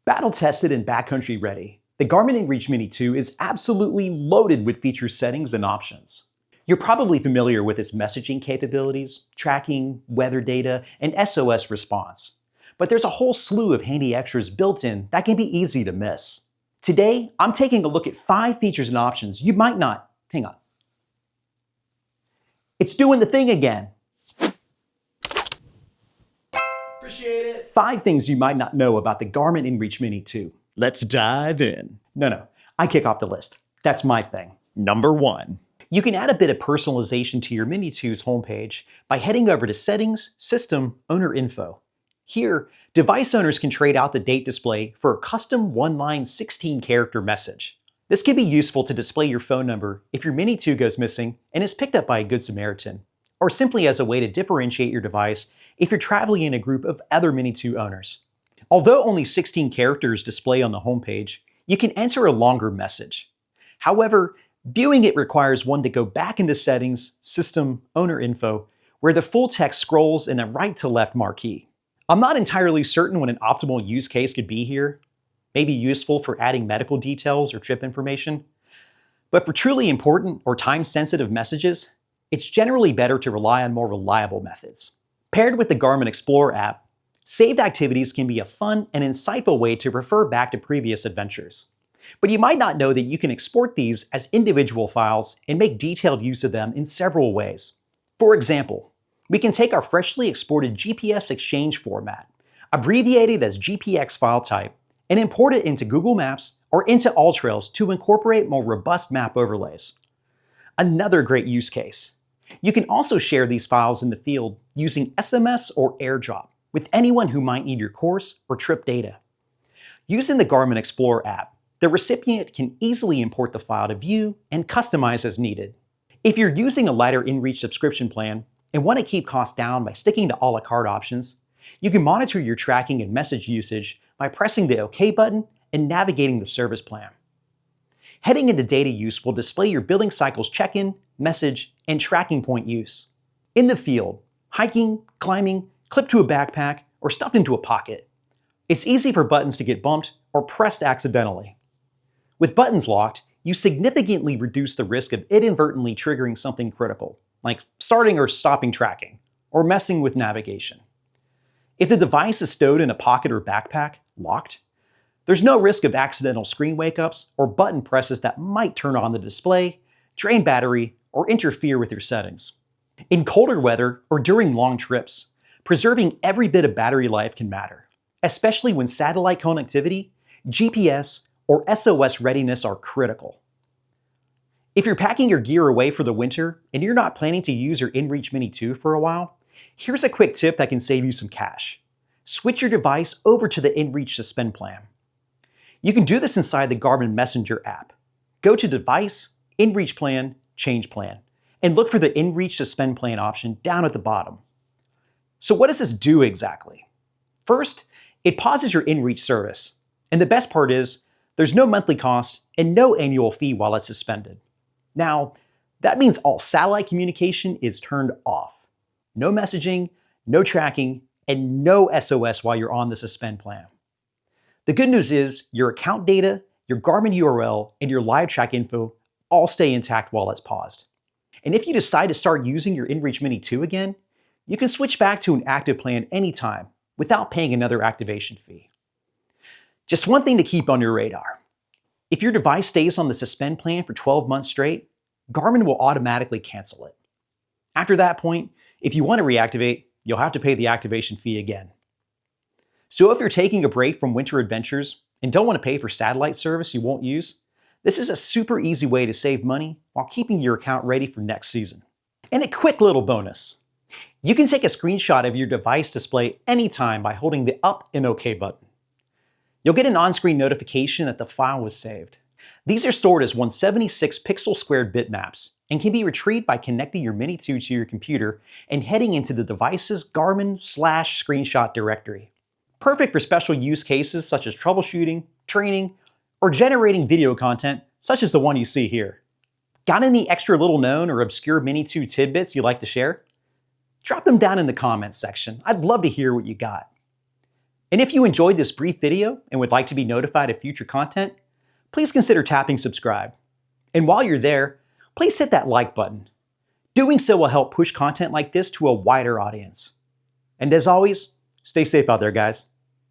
Battle tested and backcountry ready, the Garmin inReach Mini 2 is absolutely loaded with feature settings and options. You're probably familiar with its messaging capabilities, tracking, weather data, and SOS response. But there's a whole slew of handy extras built in that can be easy to miss. Today, I'm taking a look at 5 features and options you might not. Hang on. It's doing the thing again. Appreciate it. 5 things you might not know about the Garmin inReach Mini 2. Let's dive in. No, I kick off the list. That's my thing. Number 1. You can add a bit of personalization to your Mini 2's homepage by heading over to Settings, System, Owner Info. Here, device owners can trade out the date display for a custom one-line 16-character message. This can be useful to display your phone number if your Mini 2 goes missing and is picked up by a Good Samaritan, or simply as a way to differentiate your device if you're traveling in a group of other Mini 2 owners. Although only 16 characters display on the homepage, you can enter a longer message. However, viewing it requires one to go back into Settings, System, Owner Info, where the full text scrolls in a right-to-left marquee. I'm not entirely certain what an optimal use case could be here. Maybe useful for adding medical details or trip information. But for truly important or time-sensitive messages, it's generally better to rely on more reliable methods. Paired with the Garmin Explorer app, saved activities can be a fun and insightful way to refer back to previous adventures. But you might not know that you can export these as individual files and make detailed use of them in several ways. For example, we can take our freshly exported GPS exchange format, abbreviated as GPX file type, and import it into Google Maps or into AllTrails to incorporate more robust map overlays. Another great use case. You can also share these files in the field using SMS or AirDrop with anyone who might need your course or trip data. Using the Garmin Explorer app, the recipient can easily import the file to view and customize as needed. If you're using a lighter inReach subscription plan and want to keep costs down by sticking to a la carte options, you can monitor your tracking and message usage by pressing the OK button and navigating the service plan. Heading into data use will display your billing cycle's check-in, message, and tracking point use. In the field, hiking, climbing, clipped to a backpack, or stuffed into a pocket, it's easy for buttons to get bumped or pressed accidentally. With buttons locked, you significantly reduce the risk of inadvertently triggering something critical, like starting or stopping tracking, or messing with navigation. If the device is stowed in a pocket or backpack, locked, there's no risk of accidental screen wake-ups or button presses that might turn on the display, drain battery, or interfere with your settings. In colder weather or during long trips, preserving every bit of battery life can matter, especially when satellite connectivity, GPS, or SOS readiness are critical. If you're packing your gear away for the winter and you're not planning to use your inReach Mini 2 for a while, here's a quick tip that can save you some cash. Switch your device over to the inReach Suspend plan. You can do this inside the Garmin Messenger app. Go to Device, inReach Plan, Change Plan, and look for the inReach Suspend plan option down at the bottom. So what does this do exactly? First, it pauses your inReach service. And the best part is, there's no monthly cost and no annual fee while it's suspended. Now, that means all satellite communication is turned off. No messaging, no tracking, and no SOS while you're on the Suspend plan. The good news is your account data, your Garmin URL, and your live track info all stay intact while it's paused. And if you decide to start using your inReach Mini 2 again, you can switch back to an active plan anytime without paying another activation fee. Just one thing to keep on your radar. If your device stays on the Suspend plan for 12 months straight, Garmin will automatically cancel it. After that point, if you want to reactivate, you'll have to pay the activation fee again. So if you're taking a break from winter adventures and don't want to pay for satellite service you won't use, this is a super easy way to save money while keeping your account ready for next season. And a quick little bonus. You can take a screenshot of your device display anytime by holding the Up and OK button. You'll get an on-screen notification that the file was saved. These are stored as 176 pixel squared bitmaps and can be retrieved by connecting your Mini 2 to your computer and heading into the device's Garmin/screenshot directory. Perfect for special use cases such as troubleshooting, training, or generating video content such as the one you see here. Got any extra little known or obscure Mini 2 tidbits you'd like to share? Drop them down in the comments section. I'd love to hear what you got. And if you enjoyed this brief video and would like to be notified of future content, please consider tapping subscribe. And while you're there, please hit that like button. Doing so will help push content like this to a wider audience. And as always, stay safe out there, guys.